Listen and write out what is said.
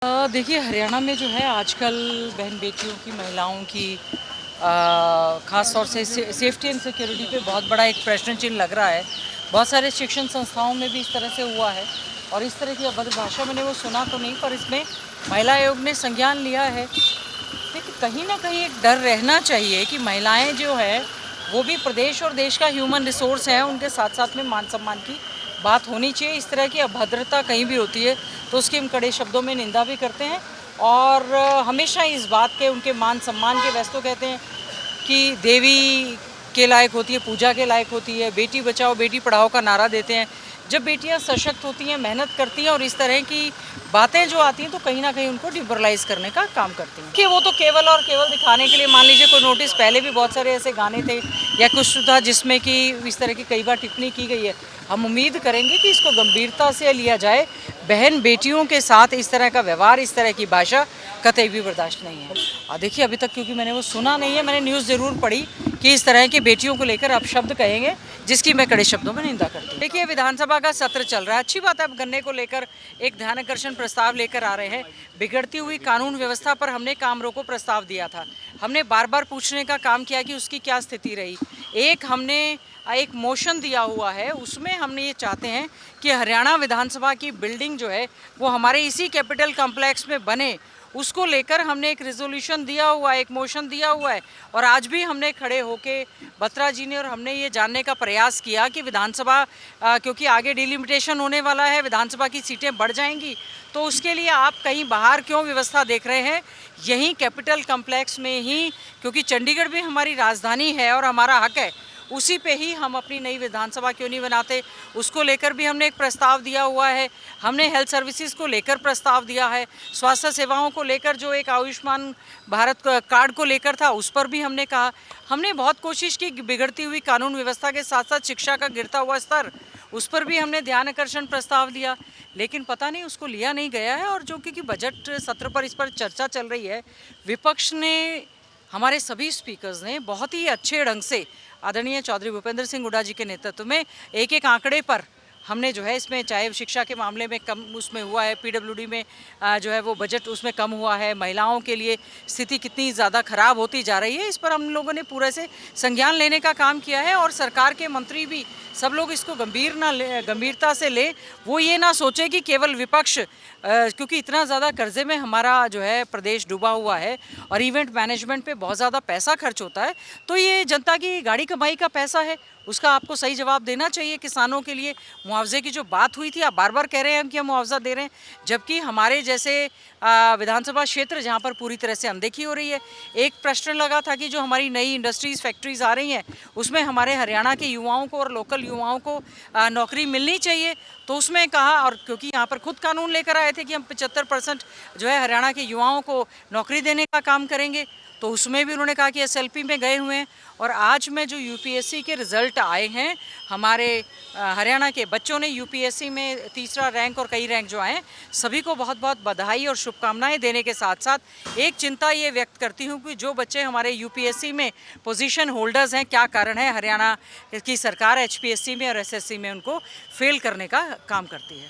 देखिए हरियाणा में जो है आजकल बहन बेटियों की महिलाओं की ख़ास तौर से सेफ्टी एंड सिक्योरिटी पे बहुत बड़ा एक प्रश्न चिन्ह लग रहा है। बहुत सारे शिक्षण संस्थाओं में भी इस तरह से हुआ है और इस तरह की अभद्र भाषा मैंने वो सुना तो नहीं, पर इसमें महिला आयोग ने संज्ञान लिया है। देखिए कहीं ना कहीं एक डर रहना चाहिए कि महिलाएं जो है वो भी प्रदेश और देश का ह्यूमन रिसोर्स है, उनके साथ साथ में मान सम्मान की बात होनी चाहिए। इस तरह की अभद्रता कहीं भी होती है तो उसकी हम कड़े शब्दों में निंदा भी करते हैं और हमेशा इस बात के उनके मान सम्मान के वैसे तो कहते हैं कि देवी के लायक होती है, पूजा के लायक होती है, बेटी बचाओ बेटी पढ़ाओ का नारा देते हैं। जब बेटियां सशक्त होती हैं, मेहनत करती हैं और इस तरह की बातें जो आती हैं तो कहीं ना कहीं उनको डिमोरलाइज करने का काम करती हैं कि वो तो केवल और केवल दिखाने के लिए, मान लीजिए कोई नोटिस, पहले भी बहुत सारे ऐसे गाने थे या कुछ था जिसमें कि इस तरह की कई बार टिप्पणी की गई है। हम उम्मीद करेंगे कि इसको गंभीरता से लिया जाए। बहन बेटियों के साथ इस तरह का व्यवहार, इस तरह की भाषा कतई भी बर्दाश्त नहीं है। देखिए अभी तक क्योंकि मैंने वो सुना नहीं है, मैंने न्यूज़ ज़रूर पढ़ी कि इस तरह की बेटियों को लेकर अपशब्द कहेंगे, जिसकी मैं कड़े शब्दों में निंदा करती हूँ। देखिए विधानसभा का सत्र चल रहा है, अच्छी बात है। अब गन्ने को लेकर एक ध्यानाकर्षण प्रस्ताव लेकर आ रहे हैं। बिगड़ती हुई कानून व्यवस्था पर हमने काम रोको प्रस्ताव दिया था। हमने बार बार पूछने का काम किया कि उसकी क्या स्थिति रही। हमने एक मोशन दिया हुआ है, उसमें हमने ये चाहते हैं कि हरियाणा विधानसभा की बिल्डिंग जो है वो हमारे इसी कैपिटल कॉम्प्लेक्स में बने। उसको लेकर हमने एक रिजोल्यूशन दिया हुआ है, एक मोशन दिया हुआ है और आज भी हमने खड़े होके बत्रा जी ने और हमने ये जानने का प्रयास किया कि विधानसभा क्योंकि आगे डिलिमिटेशन होने वाला है, विधानसभा की सीटें बढ़ जाएंगी, तो उसके लिए आप कहीं बाहर क्यों व्यवस्था देख रहे हैं? यहीं कैपिटल कॉम्प्लेक्स में ही, क्योंकि चंडीगढ़ भी हमारी राजधानी है और हमारा हक है, उसी पे ही हम अपनी नई विधानसभा क्यों नहीं बनाते? उसको लेकर भी हमने एक प्रस्ताव दिया हुआ है। हमने हेल्थ सर्विसेज को लेकर प्रस्ताव दिया है, स्वास्थ्य सेवाओं को लेकर जो एक आयुष्मान भारत कार्ड को लेकर था उस पर भी हमने कहा। हमने बहुत कोशिश की बिगड़ती हुई कानून व्यवस्था के साथ साथ शिक्षा का गिरता हुआ स्तर, उस पर भी हमने ध्यान आकर्षण प्रस्ताव दिया, लेकिन पता नहीं उसको लिया नहीं गया है। और जो क्योंकि बजट सत्र पर इस पर चर्चा चल रही है, विपक्ष ने, हमारे सभी स्पीकर्स ने बहुत ही अच्छे ढंग से आदरणीय चौधरी भूपेंद्र सिंह हुड्डा जी के नेतृत्व में एक एक आंकड़े पर हमने जो है इसमें, चाहे शिक्षा के मामले में कम उसमें हुआ है, पीडब्ल्यूडी में जो है वो बजट उसमें कम हुआ है, महिलाओं के लिए स्थिति कितनी ज़्यादा ख़राब होती जा रही है, इस पर हम लोगों ने पूरे से संज्ञान लेने का काम किया है। और सरकार के मंत्री भी सब लोग इसको गंभीरता से ले, वो ये ना सोचे कि केवल विपक्ष, क्योंकि इतना ज़्यादा कर्जे में हमारा जो है प्रदेश डूबा हुआ है और इवेंट मैनेजमेंट पे बहुत ज़्यादा पैसा खर्च होता है, तो ये जनता की गाड़ी कमाई का पैसा है, उसका आपको सही जवाब देना चाहिए। किसानों के लिए मुआवजे की जो बात हुई थी, आप बार बार कह रहे हैं कि हम मुआवजा दे रहे हैं, जबकि हमारे जैसे विधानसभा क्षेत्र जहां पर पूरी तरह से अनदेखी हो रही है। एक प्रश्न लगा था कि जो हमारी नई इंडस्ट्रीज़, फैक्ट्रीज़ आ रही हैं, उसमें हमारे हरियाणा के युवाओं को और लोकल युवाओं को नौकरी मिलनी चाहिए, तो उसमें कहा, और क्योंकि यहाँ पर खुद कानून लेकर आए थे कि हम 75% जो है हरियाणा के युवाओं को नौकरी देने का काम करेंगे, तो उसमें भी उन्होंने कहा कि एसएलपी में गए हुए हैं। और आज में जो यूपीएससी के रिज़ल्ट आए हैं, हमारे हरियाणा के बच्चों ने यूपीएससी में तीसरा रैंक और कई रैंक जो आए, सभी को बहुत बहुत बधाई और शुभकामनाएं देने के साथ साथ एक चिंता ये व्यक्त करती हूँ कि जो बच्चे हमारे यूपीएससी में पोजीशन होल्डर्स हैं, क्या कारण है हरियाणा की सरकार एचपीएससी में और एसएससी में उनको फेल करने का काम करती है।